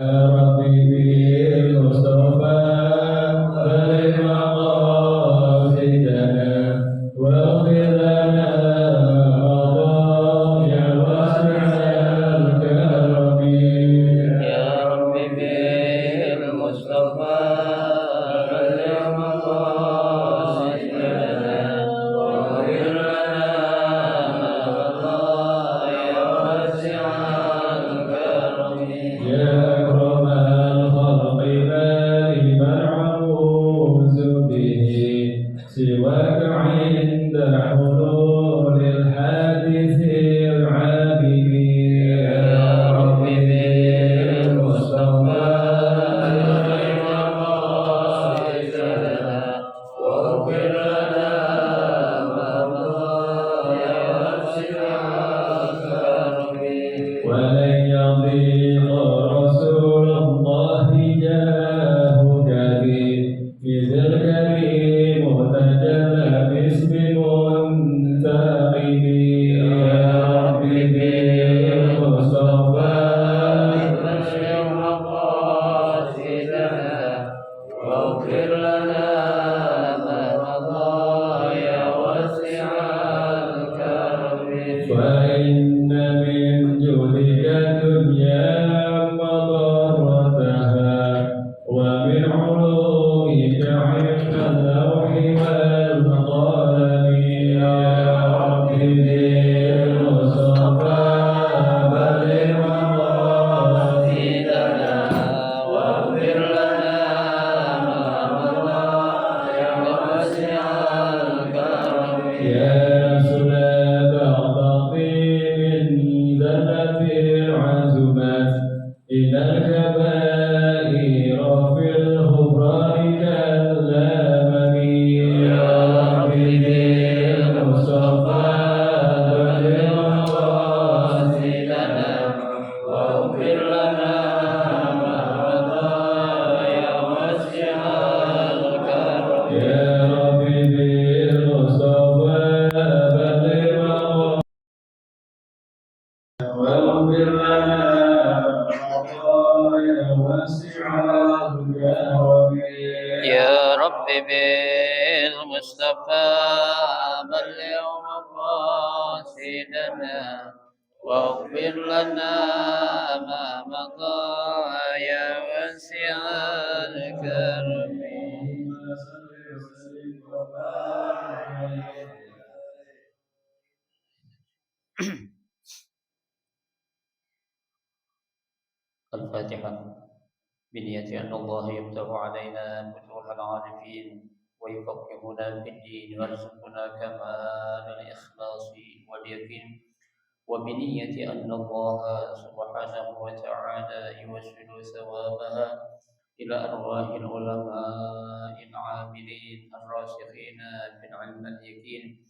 ربي بالمصطفى بلغ مقاصدنا واغفر لنا مضى يا واسع الكرم يا ربي بالمصطفى بلغ مقاصدنا واغفر لنا ما مضى يا واسع الكرم يا أكرم الخلق ما المعوذ به سواك عند حلول الحادث العابد يا ربي بالمصطفى بلغ مقاصدنا واغفر لنا ما مضى يا واسع الكرم ولن يضيق رسول الله جاهك في ذي الكريم تجلى باسم منتقم يا ربي بالمصطفى بلغ مقاصدنا واغفر لنا ما مضى يا واسع الكرم فإن من جودك الدنيا وضرتها ومن علومك علم اللوح والقلم يا رب بالمصطفى بلغ مقاصدنا واغفر لنا ما مضى يا واسع الكرم يا سلام التقي من زلة العزمات إلى الكبائر في الغفران كالأمم يا رب بالمصطفى بلغ مقاصدنا واغفر لنا ما مضى يا واسع الكرم يا رب بالمصطفى بلغ واغفر لنا خطايا واسع الكرم يا رب بالمصطفى بلغ مقاصدنا واغفر لنا ما مضى يا واسع الكرم الفاتحة بنية أن الله يفتح علينا فتوح العارفين ويفقهنا في الدين ويرزقنا كمال الإخلاص واليقين وبنية أن الله سبحانه وتعالى يوصل ثوابها إلى أرواح العلماء العاملين الراسخين في العلم اليقين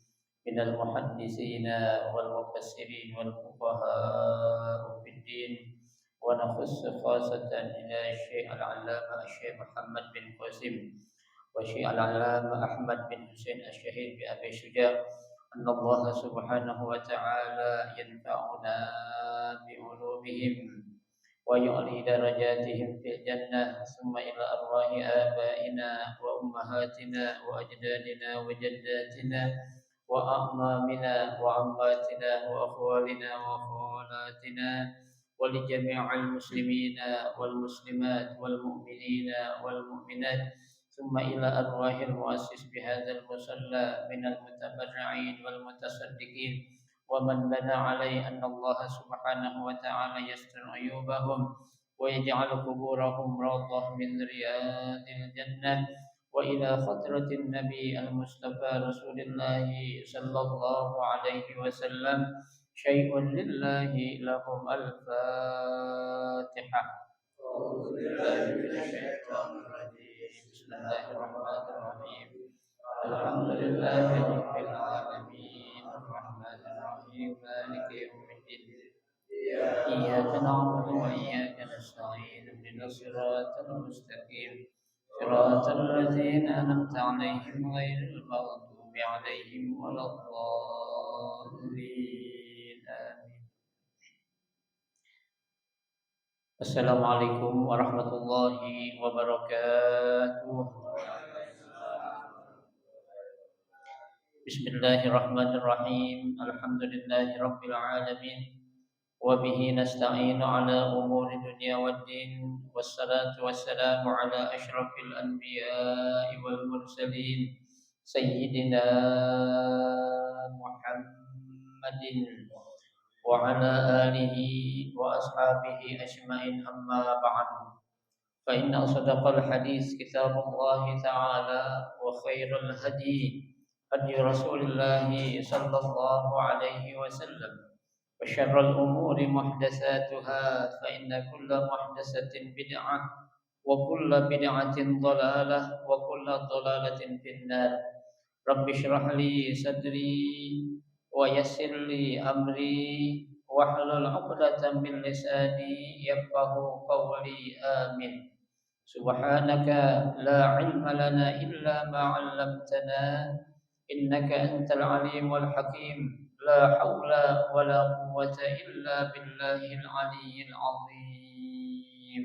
من المحدثين والمفسرين والفقهاء في الدين ونخص خاصة إلى الشيخ العلامة الشيخ محمد بن قاسم والشيخ العلامة أحمد بن حسين الشهيد بأبي شجاع أن الله سبحانه وتعالى ينفعنا بعلومهم ويعلي درجاتهم في الجنة ثم إلى أرواح آبائنا وأمهاتنا وأجدادنا وجداتنا وأعمامنا وعماتنا وأخوالنا وأخوالاتنا ولجميع المسلمين والمسلمات والمؤمنين والمؤمنات ثم إلى أرواح المؤسس بهذا المصلى من المتبرعين والمتصدقين ومن بنى عليه أن الله سبحانه وتعالى يستر عيوبهم ويجعل قبورهم روضة من رياض الجنة وإلى خطرة النبي المصطفى رسول الله صلى الله عليه وسلم شيء لله لهم الفاتحة. أعوذ بالله من الشيطان الرجيم بسم الله الرحمن الرحيم الحمد لله رب العالمين الرحمن الرحيم مالك يوم الدين إياك نعبد وإياك نستعين اهدنا الصراط المستقيم صراط الذين أنعمت عليهم غير المغضوب عليهم ولا الضالين آمين. Assalamualaikum warahmatullahi wabarakatuh. Bismillahirrahmanirrahim. Alhamdulillahi rabbil alamin. Wa bihi nasta'inu ala umuri dunya waddin. Wassalatu wassalamu ala asyrafil anbiya'i wal mursalin. Sayyidina Muhammadin wa ala alihi wa ashabihi ajma'in amma ba'du. Fa inna asdaqal hadis kitabullah ta'ala wa khairul hadi hadi Rasulillah sallallahu alaihi wasallam wa syarrul umuri muhdatsatuha fa inna kulla muhdatsatin bid'ah wa kulla bid'atin dhalalah wa kulla dhalalatin finnar. Rabbi shrah li sadri wa yassir li amri wahlul 'uqdatam min lisani yafqahu qawli amin. Subhanaka la ilma lana illa ma 'allamtana innaka antal alimul hakim. La haula wa la quwwata illa billahil aliyyil azim.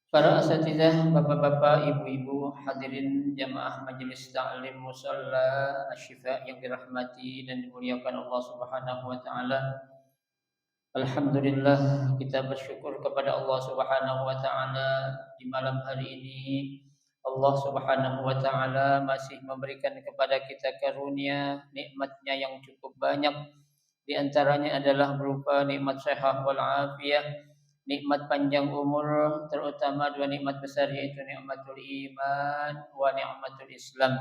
Para asatidzah, bapak-bapak, ibu-ibu, hadirin jamaah majelis taklim musalla Asy-Syifa yang dirahmati dan dimuliakan Allah Subhanahu wa taala. Alhamdulillah, kita bersyukur kepada Allah Subhanahu wa taala di malam hari ini. Allah Subhanahu wa taala masih memberikan kepada kita karunia nikmatnya yang cukup banyak. Di antaranya adalah berupa nikmat sehat wal afiyah, nikmat panjang umur, terutama dua nikmat besar yaitu nikmatul iman wa nikmatul Islam,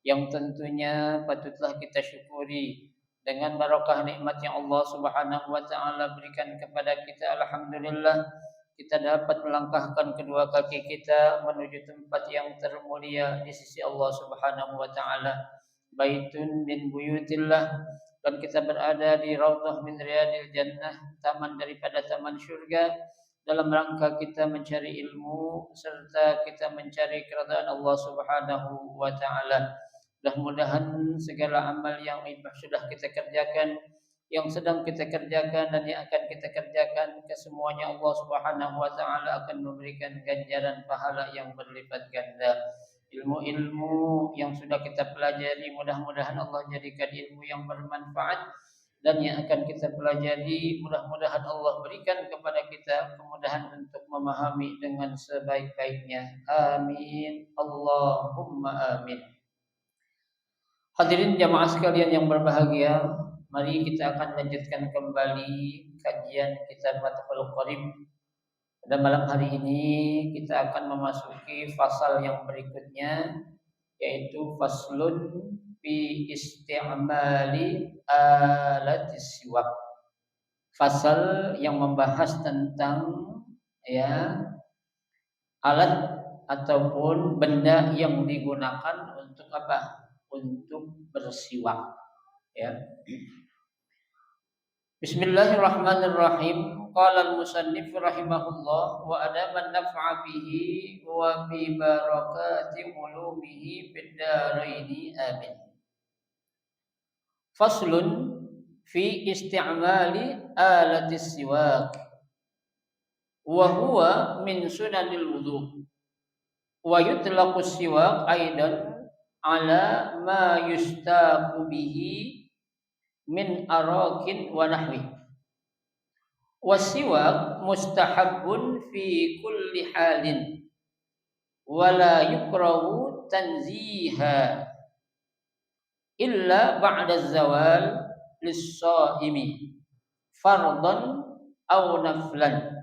yang tentunya patutlah kita syukuri. Dengan barakah nikmat yang Allah Subhanahu wa taala berikan kepada kita, alhamdulillah kita dapat melangkahkan kedua kaki kita menuju tempat yang termulia di sisi Allah Subhanahu wa taala, baitun min buyutillah, dan kita berada di raudhah min riyadil jannah, taman daripada taman syurga, dalam rangka kita mencari ilmu serta kita mencari keridhaan Allah Subhanahu wa taala. Mudah-mudahan segala amal yang sudah kita kerjakan, yang sedang kita kerjakan dan yang akan kita kerjakan, kesemuanya Allah Subhanahu wa taala akan memberikan ganjaran pahala yang berlipat ganda. Ilmu-ilmu yang sudah kita pelajari mudah-mudahan Allah jadikan ilmu yang bermanfaat, dan yang akan kita pelajari mudah-mudahan Allah berikan kepada kita kemudahan untuk memahami dengan sebaik-baiknya. Amin. Allahumma amin. Hadirin jamaah sekalian yang berbahagia, mari kita akan lanjutkan kembali kajian kitab Fathul Qarib. Pada malam hari ini kita akan memasuki fasal yang berikutnya, yaitu faslun fi isti'mali alatis siwak. Fasal yang membahas tentang alat ataupun benda yang digunakan untuk apa? Untuk bersiwak. Bismillahirrahmanirrahim. Qala al-musannif rahimahullah wa adaman naf'a bihi wa bi barakati ulumihi fid dharaini amin. Faslun fi isti'mali alatis siwak wa huwa min sunanil wudu wa yutlaqu siwak aidan ala ma yustaqu bihi min arakin wa nahwi. Wasiwak mustahabbun fi kulli halin wa la yukrahu tanziha illa ba'da zawal lis-shaimi fardan aw naflan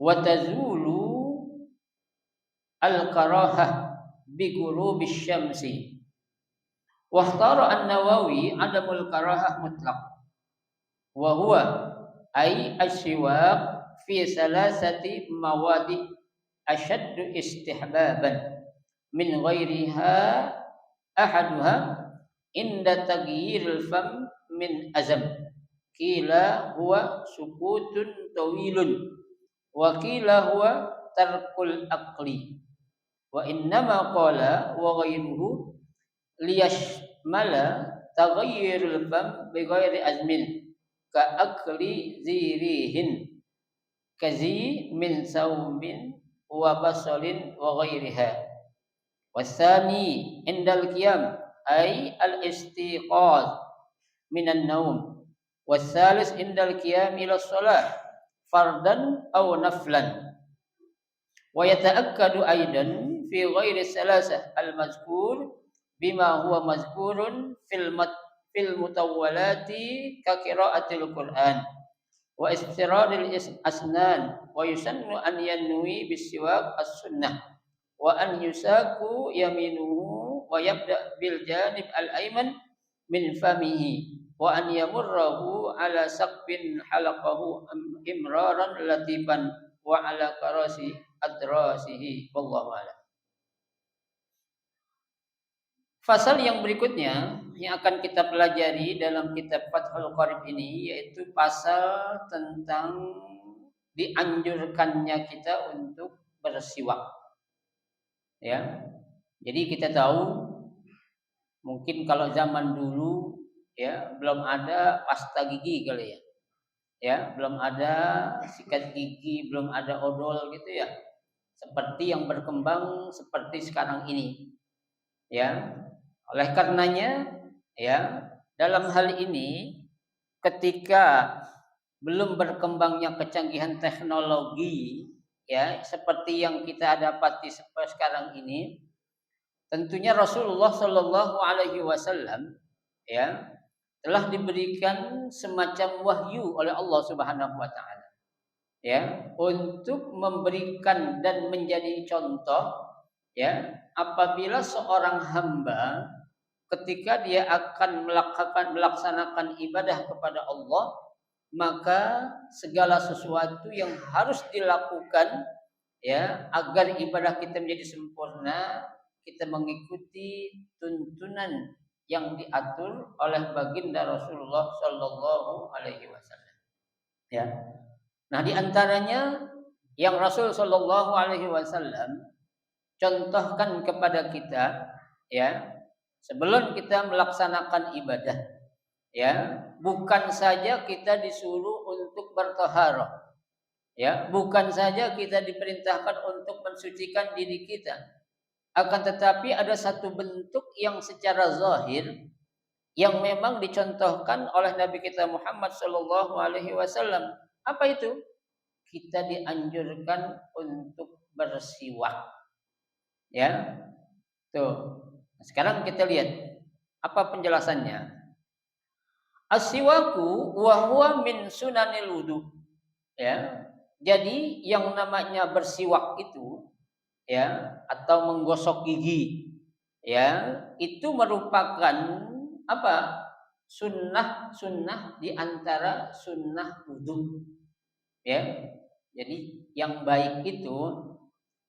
wa tazulu al-karahah bi ghurubish syamsi. Wa ikhtara an-Nawawi adamul karahah mutlaq wa huwa ay asy-syiwak fi salasati mawadi ashaddu istihbaban min ghairiha ahaduha inda taghyiril fam min azam, qila huwa sukutun tawilun wa qila huwa tarkul aqli wa innama qala wa ghairuhu liyashmala taghayyurul fam bi ghairi azmin ka akli zirihin kazi min saumin wa basalin wa ghairiha. Wasani indal qiyam ay al istiqaz minan naum. Wasalis indal qiyam ila shalah fardan aw naflan. Wa yata'akkadu aidan fi ghairi salasah al mazkur bima huwa mazkurun fil mutawwalati ka qiraatil Qur'an wa istiradil asnan wa yusannu an yanwi bisiwak as-sunnah wa an yusaku yaminuhu wa yabda bil janib al-ayman min famihi wa an yamurrahu ala saqbin halaqahu imraran latifan wa ala karasi adrasihi wallahu a'lam. Fasal yang berikutnya yang akan kita pelajari dalam kitab Fathul Qarib ini yaitu pasal tentang dianjurkannya kita untuk bersiwak. Ya. Jadi kita tahu mungkin kalau zaman dulu ya belum ada pasta gigi kali ya. Ya, belum ada sikat gigi, belum ada odol gitu ya. Seperti yang berkembang seperti sekarang ini. Ya. Oleh karenanya ya, dalam hal ini ketika belum berkembangnya kecanggihan teknologi ya, seperti yang kita dapati sekarang ini, tentunya Rasulullah Shallallahu alaihi wasallam ya telah diberikan semacam wahyu oleh Allah Subhanahu wa taala ya untuk memberikan dan menjadi contoh ya apabila seorang hamba ketika dia akan melaksanakan ibadah kepada Allah, maka segala sesuatu yang harus dilakukan ya agar ibadah kita menjadi sempurna, kita mengikuti tuntunan yang diatur oleh baginda Rasulullah Shallallahu alaihi wasallam. Ya. Nah, di antaranya yang Rasul Shallallahu alaihi wasallam contohkan kepada kita ya sebelum kita melaksanakan ibadah ya bukan saja kita disuruh untuk bertaharah ya bukan saja kita diperintahkan untuk mensucikan diri kita akan tetapi ada satu bentuk yang secara zahir yang memang dicontohkan oleh Nabi kita Muhammad sallallahu alaihi wasallam. Apa itu? Kita dianjurkan untuk bersiwak ya tuh. Sekarang kita lihat apa penjelasannya. As-siwaku wa huwa min sunanil wudu. Ya. Jadi yang namanya bersiwak itu ya atau menggosok gigi ya itu merupakan apa? Sunnah di antara sunnah wudu. Ya. Jadi yang baik itu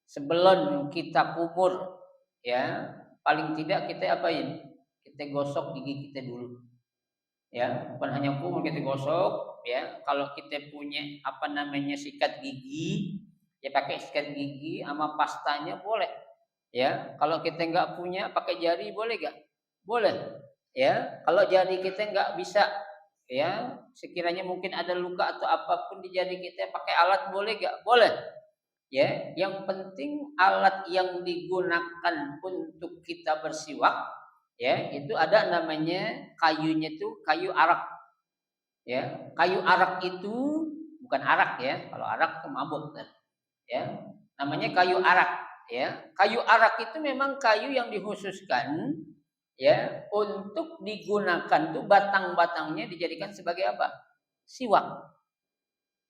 sebelum kita kumur ya paling tidak kita apain? Kita gosok gigi kita dulu. Ya, bukan hanya kumur kita gosok, ya. Kalau kita punya sikat gigi, ya pakai sikat gigi sama pastanya boleh. Ya, kalau kita enggak punya pakai jari boleh enggak? Boleh. Ya, kalau jari kita enggak bisa ya, sekiranya mungkin ada luka atau apapun di jari kita pakai alat boleh enggak? Boleh. Ya, yang penting alat yang digunakan untuk kita bersiwak, ya, itu ada namanya kayunya itu kayu arak. Ya, kayu arak itu bukan arak ya, kalau arak itu mabuk kan. Ya, namanya kayu arak. Ya, kayu arak itu memang kayu yang dikhususkan ya untuk digunakan tuh batang-batangnya dijadikan sebagai apa? Siwak.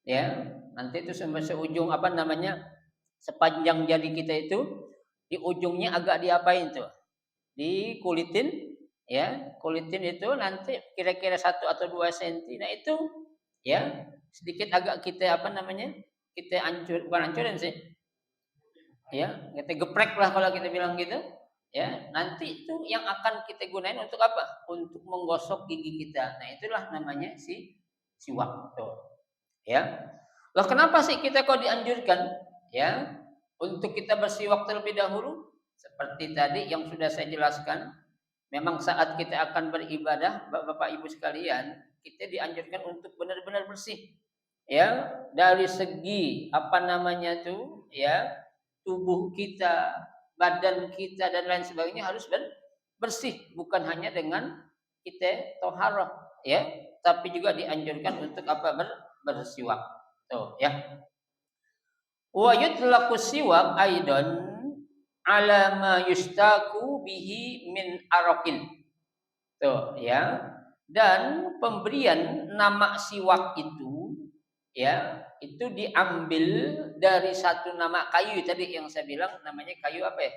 Ya, nanti itu seujung sepanjang jari kita itu di ujungnya agak diapain tuh? Dikulitin, ya. Kulitin itu nanti kira-kira 1 atau 2 senti. Nah, itu ya, sedikit agak kita kita bukan hancurin sih. Ya, kita geprek lah kalau kita bilang gitu. Ya, nanti itu yang akan kita gunain untuk apa? Untuk menggosok gigi kita. Nah, itulah namanya siwak tuh. Ya. Loh, kenapa sih kita kok dianjurkan ya untuk kita bersiwak terlebih dahulu? Seperti tadi yang sudah saya jelaskan, memang saat kita akan beribadah, Bapak Ibu sekalian, kita dianjurkan untuk benar-benar bersih. Ya, dari segi apa namanya tuh, ya, tubuh kita, badan kita dan lain sebagainya harus bersih, bukan hanya dengan kita toharoh, ya, tapi juga dianjurkan untuk apa bersiwak. Tuh, ya. Wa yutlaqu siwak aidan ala ma yustaku bihi min araqin. Tuh, ya. Dan pemberian nama siwak itu, ya, itu diambil dari satu nama kayu tadi yang saya bilang namanya kayu apa ya?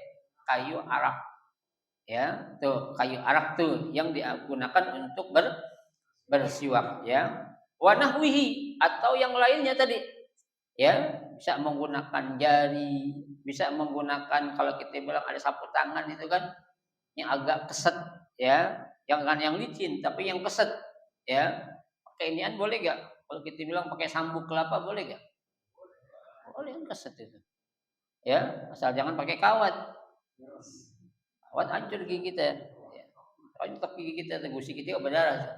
Kayu arak. Ya, tuh kayu arak tuh yang digunakan untuk bersiwak, ya. Wa nahwihi atau yang lainnya tadi. Ya, bisa menggunakan jari, bisa menggunakan kalau kita bilang ada sapu tangan itu kan yang agak keset, ya, yang licin tapi yang keset, ya. Pakai inian boleh gak? Kalau kita bilang pakai sambuk kelapa boleh gak? Boleh, yang keset itu, ya, asal jangan pakai kawat. Kawat hancur gigi kita, ya. Hancur gigi kita, gusi kita berdarah,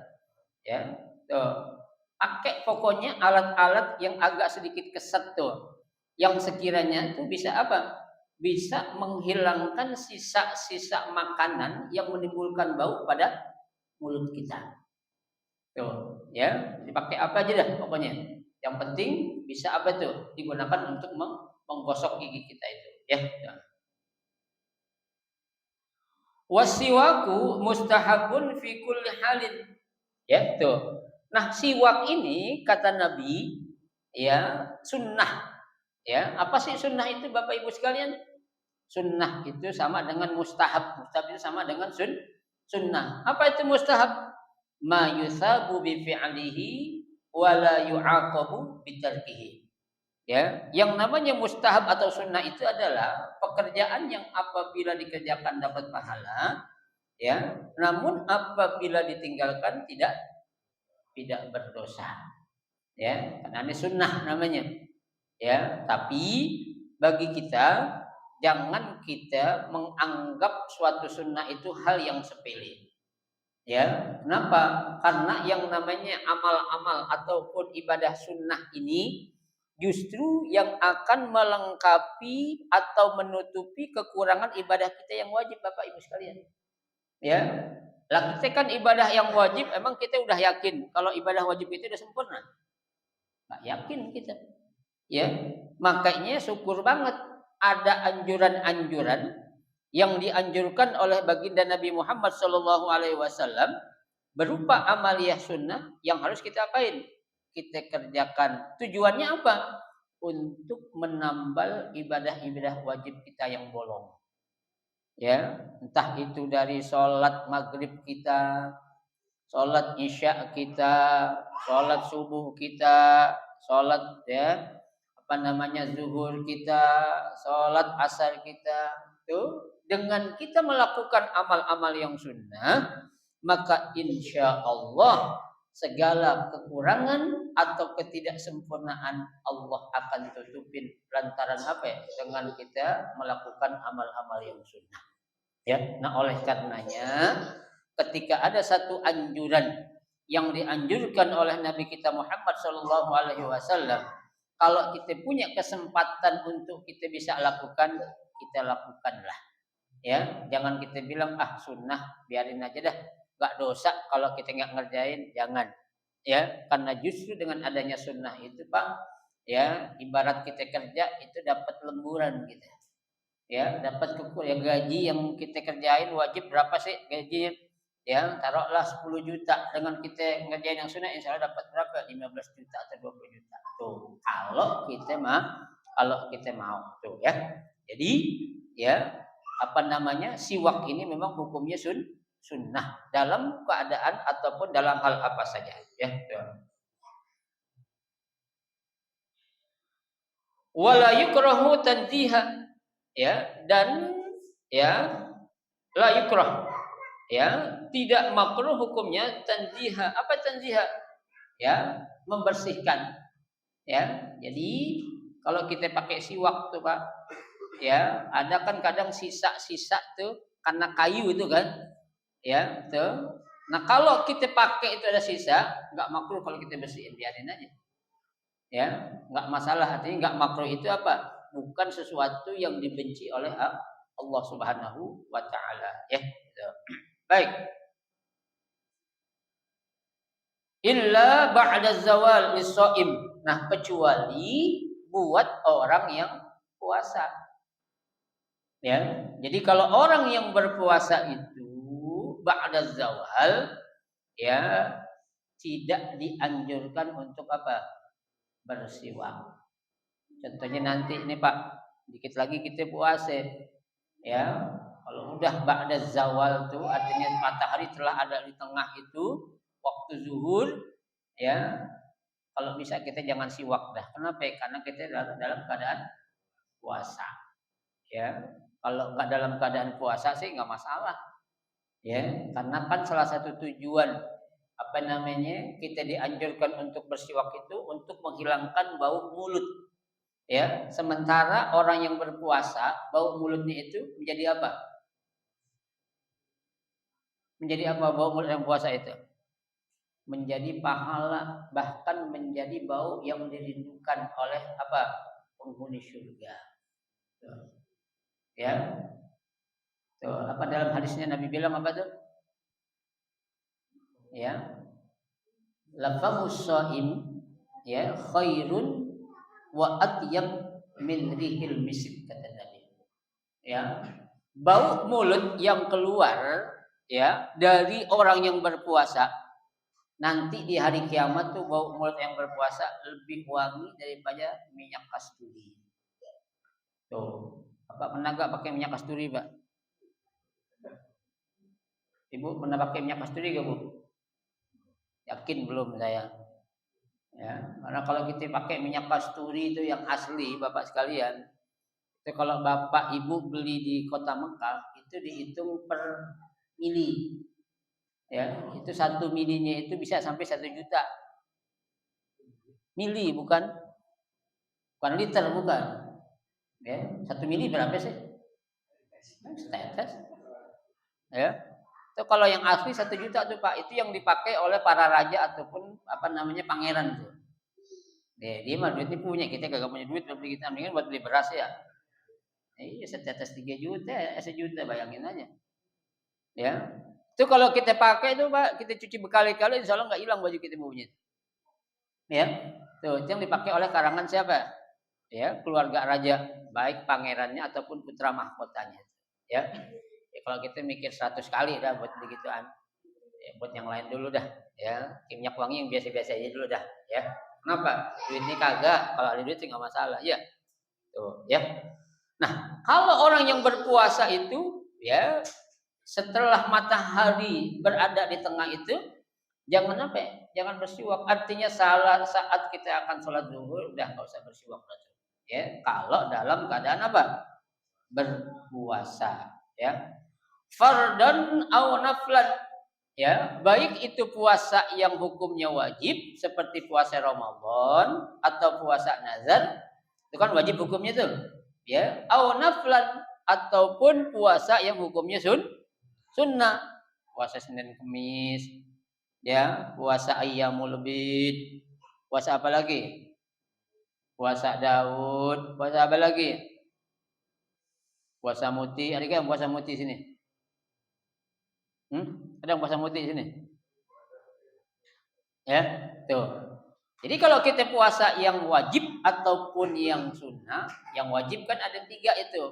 ya. Tuh, pakai pokoknya alat-alat yang agak sedikit keset tuh, yang sekiranya itu bisa apa? Bisa menghilangkan sisa-sisa makanan yang menimbulkan bau pada mulut kita. Tuh, ya, dipakai apa aja dah pokoknya. Yang penting bisa apa tuh? Digunakan untuk menggosok gigi kita itu, ya. Wasiwaku mustahabun fi kulli halin. Ya, tuh. Nah, siwak ini kata Nabi, ya, sunnah. Ya, apa sih sunnah itu Bapak Ibu sekalian? Sunnah itu sama dengan mustahab. Mustahab itu sama dengan sunnah. Apa itu mustahab? Ma yusabu bi fi'lihi wa la yu'aqabu bi tarkihi. Ya, yang namanya mustahab atau sunnah itu adalah pekerjaan yang apabila dikerjakan dapat pahala, ya, namun apabila ditinggalkan tidak berdosa. Ya, karena ini sunnah namanya. Ya, tapi bagi kita jangan kita menganggap suatu sunnah itu hal yang sepele. Ya, kenapa? Karena yang namanya amal-amal ataupun ibadah sunnah ini justru yang akan melengkapi atau menutupi kekurangan ibadah kita yang wajib, Bapak Ibu sekalian. Ya, lah kita kan ibadah yang wajib, emang kita udah yakin kalau ibadah wajib itu udah sempurna? Nggak yakin kita. Ya, makanya syukur banget ada anjuran-anjuran yang dianjurkan oleh baginda Nabi Muhammad SAW berupa amaliyah sunnah yang harus kita apain? Kita kerjakan. Tujuannya apa? Untuk menambal ibadah-ibadah wajib kita yang bolong. Ya, entah itu dari sholat maghrib kita, sholat isya kita, sholat subuh kita, sholat, ya, apa namanya, zuhur kita, sholat asar kita. Tuh, dengan kita melakukan amal-amal yang sunnah, maka insya Allah segala kekurangan atau ketidaksempurnaan Allah akan tutupin lantaran apa ya? Dengan kita melakukan amal-amal yang sunnah. Ya, nah oleh karenanya ketika ada satu anjuran yang dianjurkan oleh Nabi kita Muhammad SAW, kalau kita punya kesempatan untuk kita bisa lakukan, kita lakukanlah. Ya, jangan kita bilang sunnah biarin aja dah, nggak dosa kalau kita nggak ngerjain, jangan. Ya, karena justru dengan adanya sunnah itu Pak, ya, ibarat kita kerja itu dapat lemburan gitu. Ya, dapat ya, gaji yang kita kerjain wajib berapa sih gaji? Ya, taruhlah 10 juta, dengan kita ngerjain yang sunnah insya Allah dapat berapa? 15 juta atau 20 juta. Tuh, kalau kita mau tuh, ya. Jadi, ya, apa namanya, siwak ini memang hukumnya sunnah dalam keadaan ataupun dalam hal apa saja, ya. Wala yukrahu tanziha, ya, dan ya la yukrah, ya, tidak makruh hukumnya tanziha. Apa tanziha? Ya, membersihkan. Ya, jadi kalau kita pakai siwak tuh Pak, ya, ada kan kadang sisa-sisa tuh karena kayu itu kan, ya, tuh Nah kalau kita pakai itu ada sisa, nggak makruh kalau kita bersihin, biarin aja. Ya, nggak masalah. Artinya nggak makruh itu apa? Bukan sesuatu yang dibenci oleh Allah Subhanahu wa taala, ya. Gitu. Baik. Illa ba'da zawal lis-shaim. Nah, kecuali buat orang yang puasa. Ya. Jadi kalau orang yang berpuasa itu ba'da zawal, ya, tidak dianjurkan untuk apa? Bersiwak. Contohnya nanti ini Pak, dikit lagi kita puasa. Ya. Kalau udah ba'da zawal itu artinya matahari telah ada di tengah itu, waktu zuhur, ya. Kalau bisa kita jangan siwak dah. Kenapa? Karena kita dalam keadaan puasa. Ya. Kalau nggak dalam keadaan puasa sih nggak masalah. Ya, karena kan salah satu tujuan apa namanya kita dianjurkan untuk bersiwak itu untuk menghilangkan bau mulut. Ya, sementara orang yang berpuasa bau mulutnya itu menjadi apa? Menjadi apa bau mulut yang puasa itu? Menjadi pahala, bahkan menjadi bau yang dirindukan oleh apa? Penghuni surga. Tuh. Ya. Tuh, apa dalam hadisnya Nabi bilang apa tuh? Ya. Lafamus shaim ya khairun wa atyab min rihil misk kata Nabi. Ya. Bau mulut yang keluar ya dari orang yang berpuasa nanti di hari kiamat tuh bau mulut yang berpuasa lebih wangi daripada minyak kasturi. Tuh, Bapak pernah gak pakai minyak kasturi, Pak? Ibu pernah pakai minyak kasturi gak, Bu? Yakin belum saya? Ya, karena kalau kita pakai minyak kasturi itu yang asli, Bapak sekalian, itu kalau Bapak Ibu beli di Kota Mekah itu dihitung per mili. Ya, itu 1 milinya itu bisa sampai 1 juta. Mili bukan liter, bukan. Ya, 1 mili berapa sih? Setetes. Ya. Itu kalau yang asli 1 juta tuh Pak, itu yang dipakai oleh para raja ataupun apa namanya pangeran tuh. Dia mah duitnya punya, kita kagak punya duit beli kita mendingan buat beli beras ya. Iya setetes 3 juta, 1 juta bayangin aja. Ya. Itu kalau kita pakai itu Pak, kita cuci berkali-kali insya Allah nggak hilang baju kita baunya. Ya. Tuh, itu yang dipakai oleh karangan siapa? Ya, keluarga raja, baik pangerannya ataupun putra mahkotanya. Ya. Ya kalau kita mikir 100 kali dah buat begituan. Ya, buat yang lain dulu dah, ya. Minyak wangi yang biasa-biasa aja dulu dah, ya. Kenapa? Duitnya kagak, kalau ada duit sih nggak masalah, ya. Tuh, ya. Nah, kalau orang yang berpuasa itu, ya, setelah matahari berada di tengah itu, jangan apa? Jangan bersiwak. Artinya saat kita akan sholat zuhur, udah nggak usah bersiwak lagi. Ya, kalau dalam keadaan apa? Berpuasa, ya. Fardan au naflan, ya, baik itu puasa yang hukumnya wajib seperti puasa Ramadan atau puasa nazar, itu kan wajib hukumnya tuh, ya, au naflan ataupun puasa yang hukumnya sunnah, puasa Senin Kamis, ya, puasa Ayyamul Bid, puasa apa lagi? Puasa Daud, puasa apa lagi? Puasa Muti, ada kan puasa Muti sini? Ada yang puasa Muti sini? Ya, tuh. Jadi kalau kita puasa yang wajib ataupun yang sunnah, yang wajib kan ada 3 itu.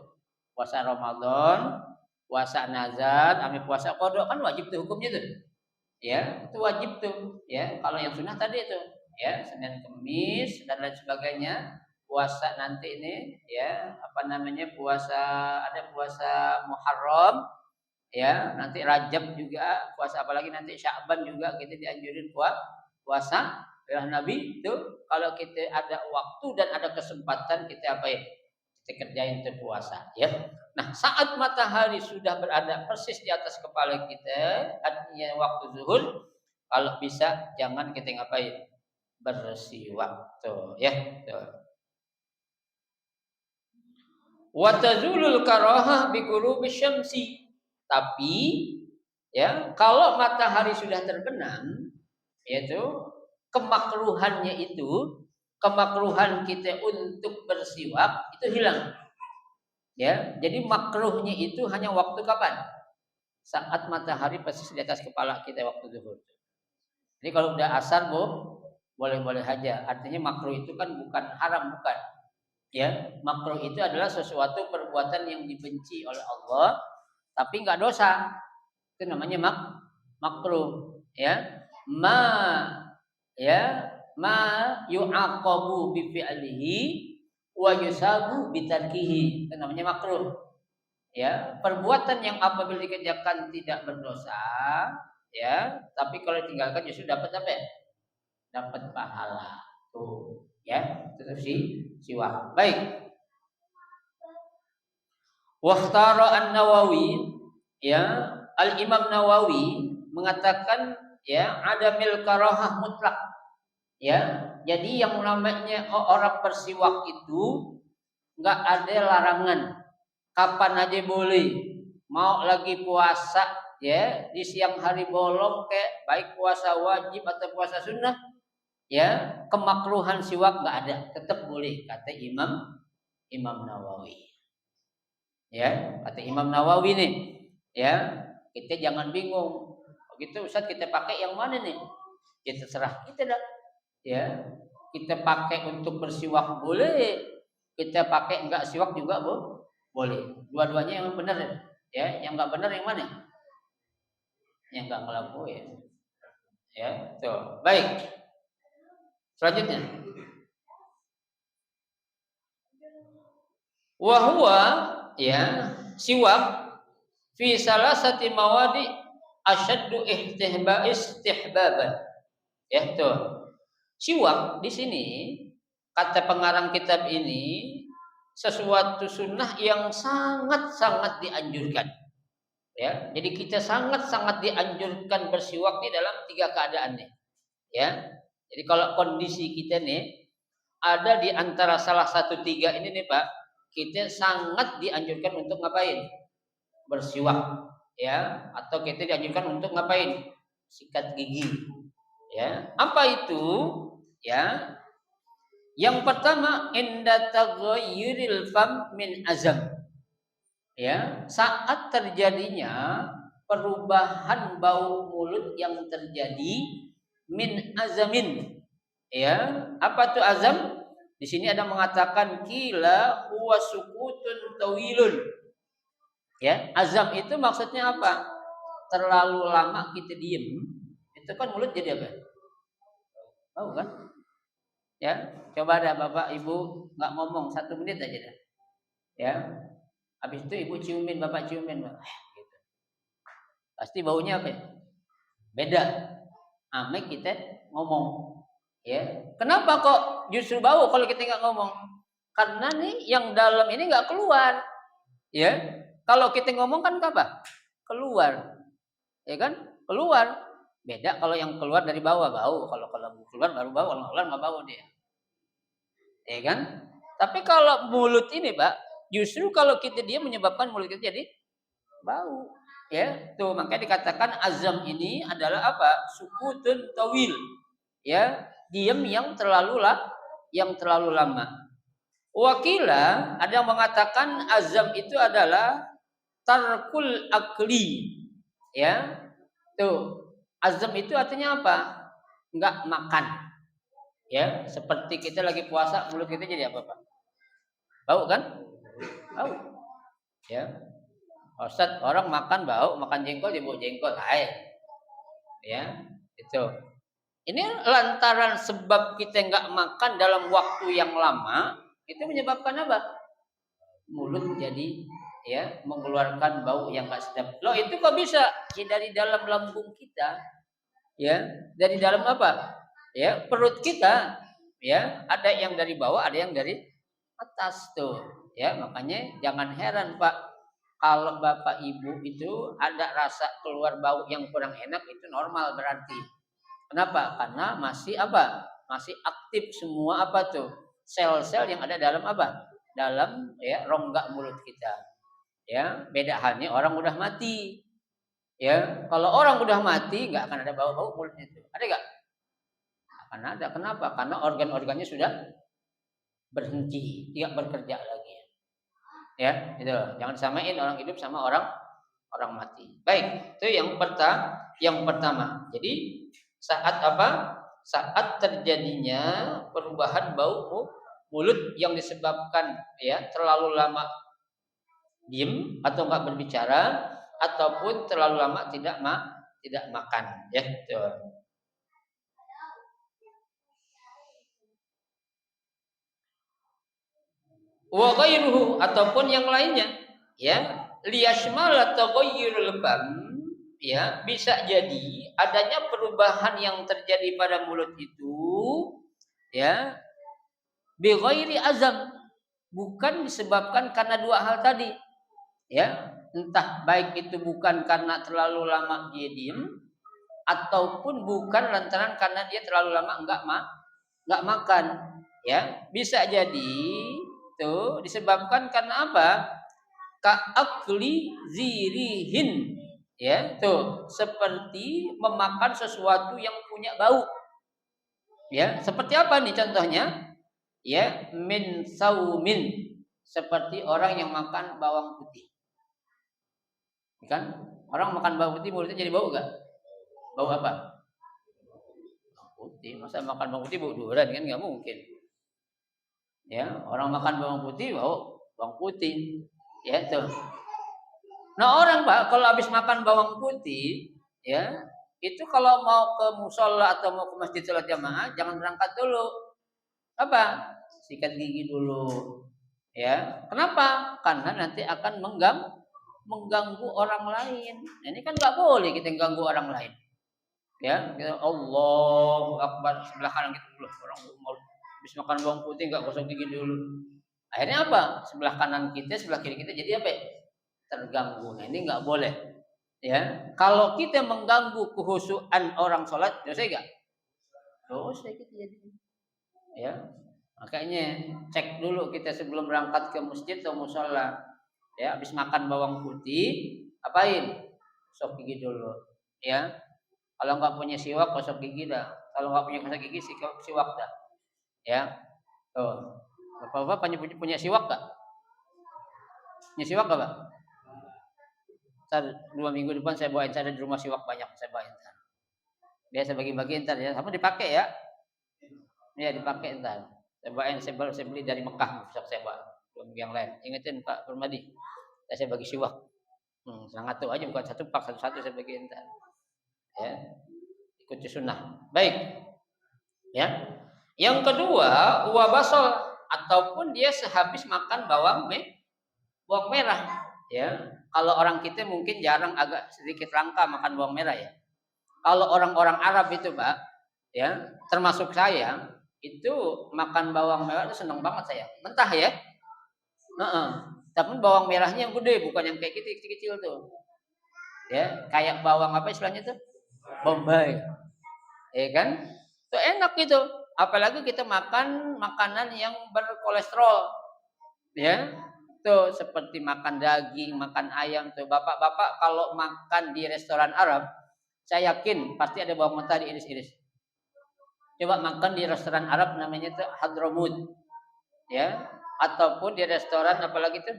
Puasa Ramadan, puasa nazar, ambil puasa qada kan wajib tuh hukumnya tuh. Ya, itu wajib tuh. Ya, kalau yang sunnah tadi itu, ya, Senin Kamis dan lain sebagainya. Puasa nanti ini, ya, apa namanya? Ada puasa Muharram, ya, nanti Rajab juga, puasa apalagi nanti Sya'ban juga kita dianjurin puasa. Ya Nabi itu kalau kita ada waktu dan ada kesempatan kita apa ya? Kita kerjain itu puasa, ya. Nah, saat matahari sudah berada persis di atas kepala kita, artinya waktu zuhur, kalau bisa jangan kita ngapain? Bersiwak tuh, ya. Tuh. Wa tazulul karahah bi ghurubi syamsi. Tapi Ya, kalau matahari sudah terbenam, yaitu kemakruhan kita untuk bersiwak itu hilang. Ya, jadi makruhnya itu hanya waktu kapan? Saat matahari persis di atas kepala kita waktu zuhur. Jadi kalau udah asar, boleh-boleh aja. Artinya makruh itu kan bukan haram, bukan. Ya, makruh itu adalah sesuatu perbuatan yang dibenci oleh Allah, tapi nggak dosa. Itu namanya makruh. Ya, ya ma yu'aqabu bi fi'lihi wa yusabu bi tarkihi. Itu namanya makruh. Ya, perbuatan yang apabila dikerjakan tidak berdosa, ya, tapi kalau ditinggalkan justru dapat apa ya? Dapat pahala. Tuh, ya, itu siwak. Baik. Wakhtara An-Nawawi, ya, Al-Imam Nawawi mengatakan ya adamil karahah mutlak. Ya, jadi yang namanya orang bersiwak itu nggak ada larangan, kapan aja boleh. Mau lagi puasa, ya, di siang hari bolong kayak baik puasa wajib atau puasa sunnah, ya, kemakruhan siwak nggak ada, tetap boleh kata Imam Nawawi. Ya, kata Imam Nawawi nih, ya, kita jangan bingung. Begitu Ustaz, kita pakai yang mana nih? Ya terserah kita dah. Ya, kita pakai untuk bersiwak boleh, kita pakai enggak siwak juga boleh. Dua-duanya yang benar ya. Yang enggak benar yang mana? Yang enggak ngelakuin. Ya, tuh. Baik. Selanjutnya. Wahwa ya siwak fi salasati mawadi asyaddu istihbaban. Ya, tuh. Siwak di sini kata pengarang kitab ini sesuatu sunnah yang sangat-sangat dianjurkan. Ya, jadi kita sangat-sangat dianjurkan bersiwak di dalam 3 keadaan nih. Ya. Jadi kalau kondisi kita nih ada di antara salah satu 3 ini nih Pak, kita sangat dianjurkan untuk ngapain? Bersiwak, ya, atau kita dianjurkan untuk ngapain? Sikat gigi. Ya, apa itu? Ya, yang pertama inda taghayyuril fam min azam. Ya, saat terjadinya perubahan bau mulut yang terjadi min azamin. Ya, apa itu azam? Di sini ada mengatakan kila huwa sukutun tawilun. Ya, azam itu maksudnya apa? Terlalu lama kita diem, itu kan mulut jadi apa? Tahu kan? Ya, coba ada Bapak Ibu nggak ngomong 1 menit aja dah. Ya, habis itu Ibu ciumin, Bapak ciumin, Pak. Gitu. Pasti baunya apa ya? Beda. Ame kita ngomong. Ya, kenapa kok justru bau kalau kita nggak ngomong? Karena nih yang dalam ini nggak keluar. Ya, kalau kita ngomong kan apa? Keluar. Ya kan? Keluar. Beda kalau yang keluar dari bawah bau. Kalau keluar baru bau, kalau keluar nggak bau dia. Ya kan? Tapi kalau mulut ini, Pak, justru kalau kita diam menyebabkan mulut kita jadi bau. Ya, tuh makanya dikatakan azam ini adalah apa? Sukutun tawil. Ya, diam yang terlalu lama. Wakila ada yang mengatakan azam itu adalah tarkul akli. Ya. Tuh, azam itu artinya apa? Enggak makan. Ya, seperti kita lagi puasa mulut kita jadi apa, Pak? Bau kan? Bau. Ya. Ustaz, orang makan bau, makan jengkol dia bau jengkol. Hai. Ya, itu. Ini lantaran sebab kita enggak makan dalam waktu yang lama, itu menyebabkan apa? Mulut jadi ya mengeluarkan bau yang enggak sedap. Loh, itu kok bisa? Ya dari dalam lambung kita. Ya, dari dalam apa? Ya, perut kita. Ya, ada yang dari bawah, ada yang dari atas tuh. Ya, makanya jangan heran, Pak. Kalau Bapak Ibu itu ada rasa keluar bau yang kurang enak, itu normal berarti. Kenapa? Karena masih apa? Masih aktif semua apa tuh? Sel-sel yang ada dalam apa? Dalam ya rongga mulut kita. Ya, beda halnya orang udah mati. Ya, kalau orang udah mati nggak akan ada bau-bau mulutnya itu. Ada nggak? Akan ada. Kenapa? Karena organ-organnya sudah berhenti, tidak bekerja lagi. Ya, itu. Jangan samain orang hidup sama orang mati. Baik, itu yang pertama. Jadi saat apa? Saat terjadinya perubahan bau mulut yang disebabkan ya terlalu lama diem atau enggak berbicara ataupun terlalu lama tidak makan ya. Itu. Wa ghairuhu ataupun yang lainnya ya liyashmal atau ghairul fam ya bisa jadi adanya perubahan yang terjadi pada mulut itu ya bi ghairi azam bukan disebabkan karena dua hal tadi ya entah baik itu bukan karena terlalu lama dia diem ataupun bukan lantaran karena dia terlalu lama enggak makan ya bisa jadi itu disebabkan karena apa ka'akli zirihin ya tuh seperti memakan sesuatu yang punya bau ya seperti apa nih contohnya ya min saumin seperti orang yang makan bawang putih kan orang makan bawang putih mulutnya jadi bau gak bau apa bawang putih masa makan bawang putih bau durian kan nggak mungkin ya orang makan bawang putih bau bawang putih ya tuh. Nah orang Pak kalau habis makan bawang putih ya itu kalau mau ke musola atau mau ke masjid sholat jamaah jangan berangkat dulu apa sikat gigi dulu ya kenapa karena nanti akan mengganggu orang lain nah, ini kan nggak boleh kita ganggu orang lain ya kita Allahu Akbar sebelah kanan kita dulu orang mau habis makan bawang putih nggak gosok gigi dulu akhirnya apa sebelah kanan kita sebelah kiri kita jadi apa terganggu. Nah, ini nggak boleh. Ya, kalau kita mengganggu kehusuan orang sholat, dosa nggak? Dosa kita jadi. Ya, makanya cek dulu kita sebelum berangkat ke masjid atau musola. Ya, habis makan bawang putih, apain? Gosok gigi dulu. Ya, kalau nggak punya siwak, gosok gigi dah. Kalau nggak punya gosok gigi, siwak dah. Ya, tuh. Bapak-bapak punya siwak nggak? Punya siwak nggak, Pak? Ntar 2 minggu depan saya bawain ada di rumah siwak banyak saya bawain ntar. Biasa bagi-bagi ntar ya, sama dipakai ya. Ya dipakai ntar. Saya bawain saya beli dari Mekah besok saya bawa. Belum yang lain. Ingetin Pak Permadi. Saya bagi siwak. Sangat tuh aja bukan satu pak satu-satu saya bagi ntar. Ya. Ikuti sunnah. Baik. Ya. Yang kedua, wabasol ataupun dia sehabis makan bawang merah. Ya, kalau orang kita mungkin jarang agak sedikit langka makan bawang merah ya. Kalau orang-orang Arab itu, Pak, ya, termasuk saya, itu makan bawang merah itu seneng banget saya. Mentah ya. Tapi bawang merahnya yang gede, bukan yang kayak kecil-kecil tuh. Ya, kayak bawang apa istilahnya tuh? Bombay. Ya kan? Itu enak gitu. Apalagi kita makan makanan yang berkolesterol. Ya, tuh seperti makan daging, makan ayam tuh. Bapak-bapak kalau makan di restoran Arab, saya yakin pasti ada bawang mentah diiris-iris. Coba makan di restoran Arab namanya tuh Hadramut. Ya, ataupun di restoran apalagi tuh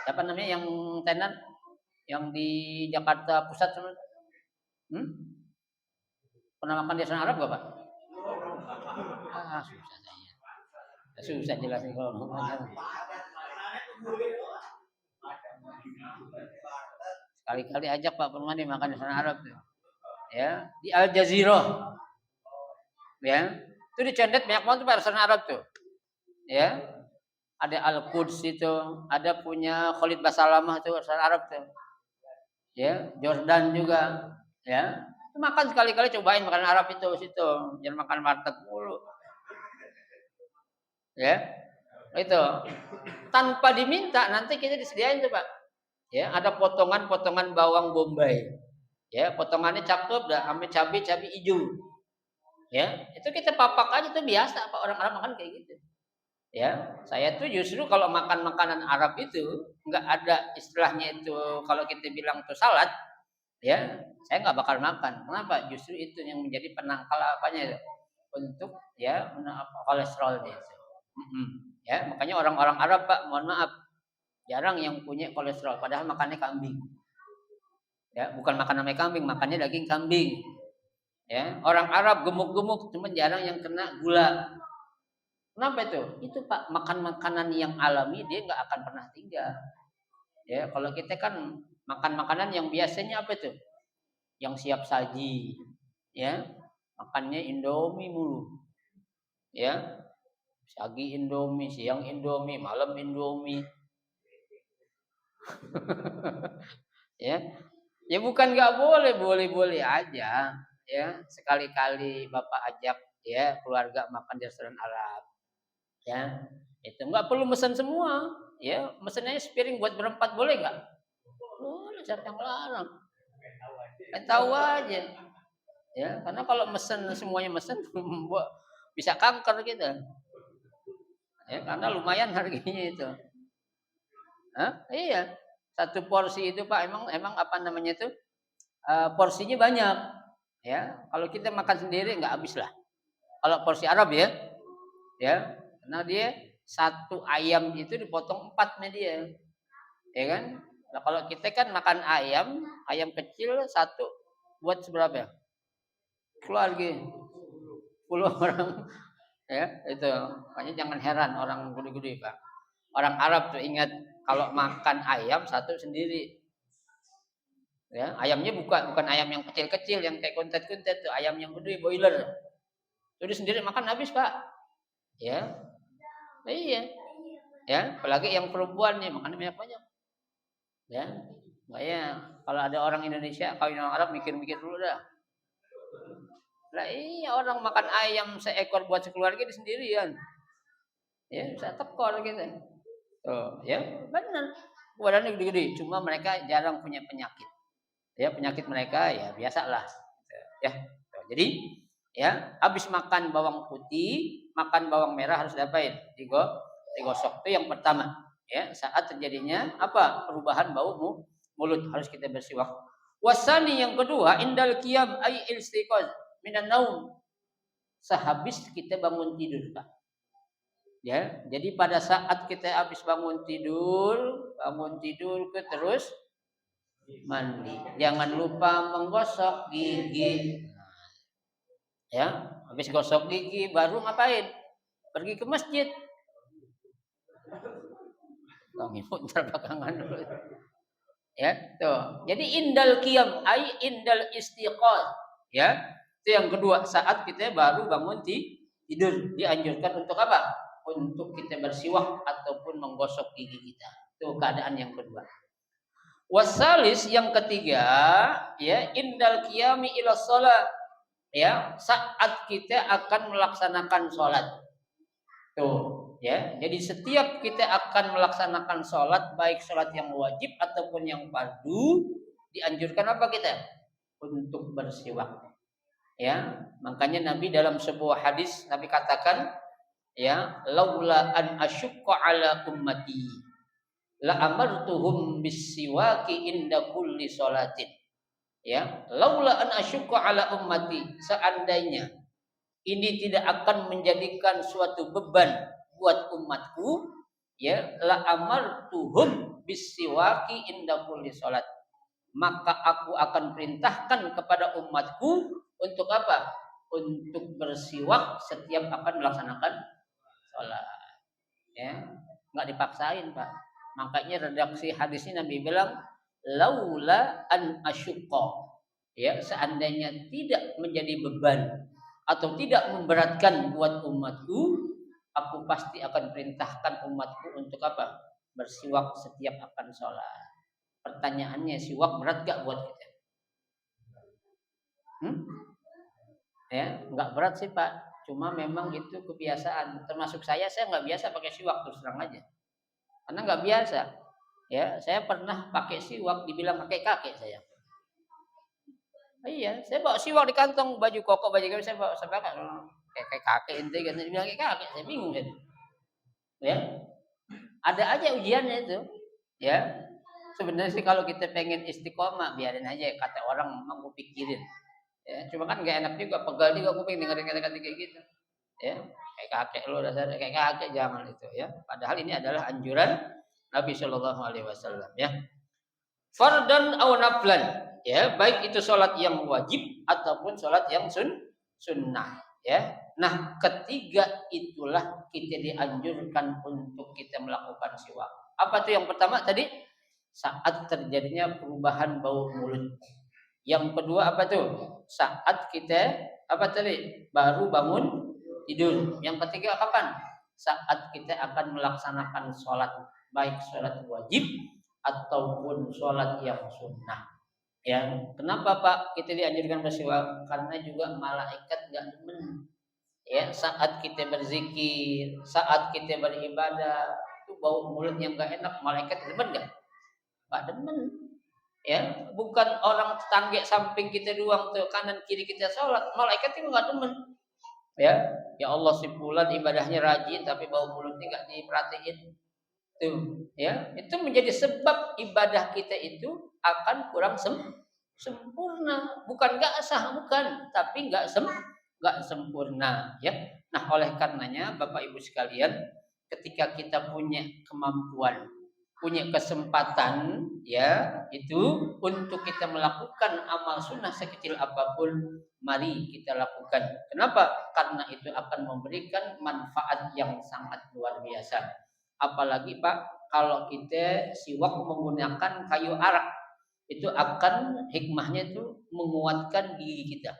apa namanya yang tenan yang di Jakarta Pusat Pernah makan di restoran Arab gak, Pak? Susah saya. Susah jelasin kalau ngomongnya. Sekali-kali ajak Pak Permadi makan di restoran Arab tuh. Ya, di Al Jazeera. Ya. Itu di Condet banyak banget tuh restoran Arab tuh. Ya. Ada Al Quds itu, ada punya Khalid Basalamah tuh restoran Arab tuh. Ya, Jordan juga, ya. Makan sekali-kali cobain makan Arab itu situ, jangan makan warteg mulu. Ya. Itu. Tanpa diminta nanti kita disediain tuh, Pak. Ya, ada potongan-potongan bawang bombay. Ya, potongannya cakep dah, sampai cabai hijau. Ya, itu kita papak aja tuh biasa Pak orang Arab makan kayak gitu. Ya, saya tuh justru kalau makan makanan Arab itu nggak ada istilahnya itu kalau kita bilang tuh salad, ya saya nggak bakal makan. Kenapa? Justru itu yang menjadi penangkal apanya itu? Untuk ya kolesterolnya itu. Ya, makanya orang-orang Arab Pak, mohon maaf, jarang yang punya kolesterol padahal makannya kambing. Ya, bukan makan namanya kambing, makannya daging kambing. Ya, orang Arab gemuk-gemuk cuma jarang yang kena gula. Kenapa itu? Itu Pak, makan makanan yang alami dia nggak akan pernah tinggal. Ya, kalau kita kan makan makanan yang biasanya apa itu? Yang siap saji. Ya, makannya Indomie mulu. Ya, pagi Indomie, siang Indomie, malam Indomie. Ya, ya bukan nggak boleh, boleh-boleh aja. Ya, sekali-kali Bapak ajak ya keluarga makan di restoran Arab. Ya, itu nggak perlu mesen semua. Ya, mesennya sepiring buat berempat boleh nggak? Boleh, siapa yang larang? Kan tahu aja. Ya, karena kalau mesen semuanya mesen bisa kanker kita. Ya, karena lumayan harganya itu. Hah? Iya. Satu porsi itu Pak emang apa namanya itu? Porsinya banyak. Ya, kalau kita makan sendiri nggak habis lah. Kalau porsi Arab ya, ya, karena dia satu ayam itu dipotong empat nih dia, ya kan? Nah, kalau kita kan makan ayam, ayam kecil satu buat seberapa ya? Keluarga, 10 orang, ya itu. Makanya jangan heran orang gede-gede Pak. Orang Arab tuh ingat kalau makan ayam satu sendiri. Ya, ayamnya bukan ayam yang kecil-kecil yang kayak kuntet-kuntet tuh, ayam yang gede boiler. Jadi sendiri makan habis, Pak. Ya. Iya. Ya, apalagi yang perempuan nih makannya banyak-banyak. Ya. Makanya kalau ada orang Indonesia kawin orang Arab mikir-mikir dulu dah. Lah iya orang makan ayam seekor buat sekeluarga di sendirian. Ya, bisa tekor gitu. Tuh, ya, benar. Badannya gede-gede, cuma mereka jarang punya penyakit. Ya, penyakit mereka ya biasalah. Ya. Tuh, jadi ya, habis makan bawang putih, makan bawang merah harus diapain? Digosok. Itu yang pertama. Ya, saat terjadinya apa? Perubahan bau mulut harus kita bersiwak. Wasani yang kedua, indal qiyam ay istiqaz minan naum. Sehabis kita bangun tidur, Pak. Ya, jadi pada saat kita habis bangun tidur ke terus mandi. Jangan lupa menggosok gigi. Ya, habis gosok gigi baru ngapain? Pergi ke masjid. Kami putar belakangan dulu. Ya, tuh. Jadi indal qiyam ai indal istiqal. Ya. Itu yang kedua, saat kita baru bangun tidur, dianjurkan untuk apa? Untuk kita bersiwak ataupun menggosok gigi kita. Itu keadaan yang kedua. Wasalis yang ketiga, ya, indal qiyami ila shalah. Ya, saat kita akan melaksanakan sholat. Tuh, ya. Jadi setiap kita akan melaksanakan sholat, baik sholat yang wajib ataupun yang fardu, dianjurkan apa kita? Untuk bersiwak. Ya, makanya Nabi dalam sebuah hadis Nabi katakan, ya, laula an asyqa ala ummati la amartuhum bisiwaki inda kulli sholatin. Ya, laula an asyqa ala ummati, seandainya ini tidak akan menjadikan suatu beban buat umatku, ya, la amartuhum bisiwaki inda kulli salat, maka aku akan perintahkan kepada umatku untuk apa? Untuk bersiwak setiap akan melaksanakan salat. Ya, nggak dipaksain, Pak. Makanya redaksi hadis ini Nabi bilang laula an asyqa. Ya, seandainya tidak menjadi beban atau tidak memberatkan buat umatku, aku pasti akan perintahkan umatku untuk apa? Bersiwak setiap akan sholat. Pertanyaannya, siwak berat gak buat kita? Ya, nggak berat sih Pak. Cuma memang itu kebiasaan. Termasuk saya nggak biasa pakai siwak, terus terang aja. Karena nggak biasa. Ya, saya pernah pakai siwak, dibilang pakai kakek saya. Iya, saya bawa siwak di kantong, baju koko, baju gamis saya bawa kayak kakek ente kan dibilang kayak kakek, saya bingung kan. Ya. Ada aja ujiannya itu. Ya. Sebenarnya sih kalau kita pengen istiqomah biarin aja, kata orang memang gue pikirin. Ya, cuma kan nggak enak juga, pegal juga kuping dengerin kata-kata kayak gitu. Ya, kayak kakek lo dasar kayak kakek jangan itu ya. Padahal ini adalah anjuran Nabi Shallallahu Alaihi Wasallam ya. Fardan au naflan ya, baik itu sholat yang wajib ataupun sholat yang sunnah ya. Nah, ketiga itulah kita dianjurkan untuk kita melakukan siwak. Apa tuh yang pertama tadi? Saat terjadinya perubahan bau mulut. Yang kedua apa tuh? Saat kita apa tadi? Baru bangun tidur. Yang ketiga kapan? Saat kita akan melaksanakan sholat, baik sholat wajib ataupun sholat yang sunnah. Ya, kenapa Pak kita dianjurkan bersiwak? Karena juga malaikat nggak demen. Ya, saat kita berzikir, saat kita beribadah, itu bau mulut yang nggak enak, malaikat demen nggak? Nggak demen. Ya, bukan orang tetangga samping kita doang tuh, kanan kiri kita sholat, malaikat itu nggak demen. Ya, ya Allah si fulan ibadahnya rajin tapi bau mulutnya nggak diperhatiin. Tuh, ya, itu menjadi sebab ibadah kita itu akan kurang sempurna. Bukan nggak sah, bukan, tapi nggak sempurna, ya. Nah, oleh karenanya Bapak Ibu sekalian, ketika kita punya kemampuan, punya kesempatan, ya, itu untuk kita melakukan amal sunnah sekecil apapun, mari kita lakukan. Kenapa? Karena itu akan memberikan manfaat yang sangat luar biasa. Apalagi Pak, kalau kita siwak menggunakan kayu arak, itu akan hikmahnya itu menguatkan gigi kita.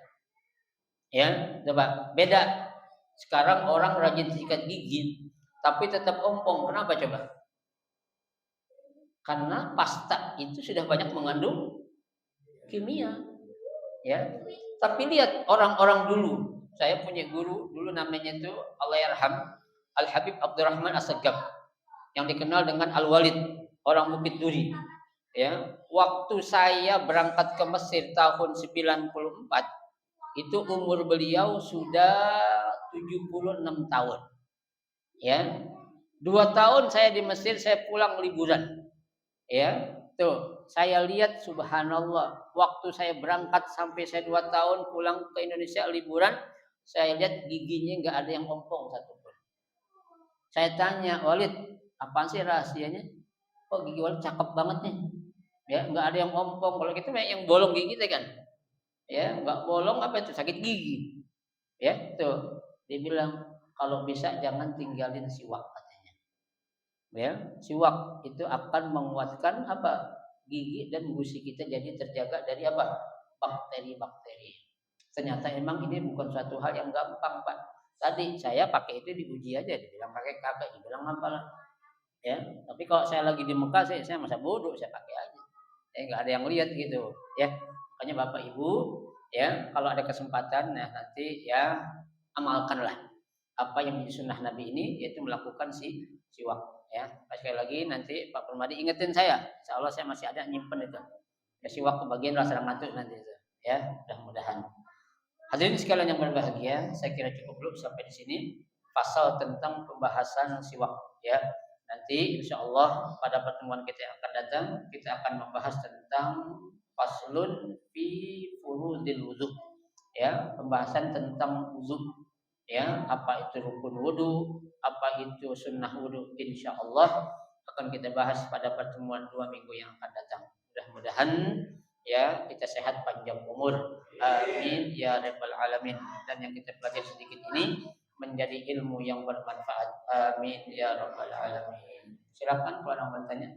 Ya, coba beda. Sekarang orang rajin sikat gigi, tapi tetap ompong. Kenapa coba? Karena pasta itu sudah banyak mengandung kimia. Ya, tapi lihat orang-orang dulu. Saya punya guru dulu namanya itu Allahyarham Al Habib Abdurrahman As-Sagab, yang dikenal dengan Al-Walid, orang Bukit Duri. Ya, waktu saya berangkat ke Mesir tahun 94, itu umur beliau sudah 76 tahun. Ya. 2 tahun saya di Mesir, saya pulang liburan. Ya, tuh, saya lihat subhanallah, waktu saya berangkat sampai saya 2 tahun pulang ke Indonesia liburan, saya lihat giginya nggak ada yang ompong satupun. Saya tanya, Walid, apaan sih rahasianya? Kok gigi Walid cakep banget nih? Ya, nggak ada yang ompong. Kalau gitu yang bolong gigi kan? Ya, nggak bolong apa itu sakit gigi. Ya, tuh. Dia bilang kalau bisa jangan tinggalin siwak katanya. Ya, siwak itu akan menguatkan apa? Gigi dan gusi kita jadi terjaga dari apa? Bakteri-bakteri. Ternyata emang ini bukan suatu hal yang gampang, Pak. Tadi saya pakai itu diuji aja, dibilang pakai kagak, dibilang apalah. Ya, tapi kalau saya lagi di Mekah saya masa bodoh, saya pakai aja. Nggak ada yang lihat gitu, ya. Makanya Bapak Ibu, ya, kalau ada kesempatan, nah nanti ya amalkanlah apa yang menjadi sunnah Nabi ini, yaitu melakukan siwak. Ya, sekali lagi nanti Pak Permadi ingetin saya, insya Allah saya masih ada nyimpen itu. Ya, siwak kebagian lah serang ngantuk nanti itu. Ya, mudah-mudahan. Hadirin sekalian yang berbahagia, saya kira cukup dulu sampai di sini pasal tentang pembahasan siwak. Ya, nanti insya Allah pada pertemuan kita yang akan datang kita akan membahas tentang faslun fi furudil wudu. Ya, pembahasan tentang wudu. Ya, apa itu rukun wudu, apa itu sunnah wudu, insya Allah akan kita bahas pada pertemuan 2 minggu yang akan datang. Mudah-mudahan ya kita sehat panjang umur, amin ya rabbal alamin. Dan yang kita pelajari sedikit ini menjadi ilmu yang bermanfaat, amin ya rabbal alamin. Silakan kalau ada yang bertanya.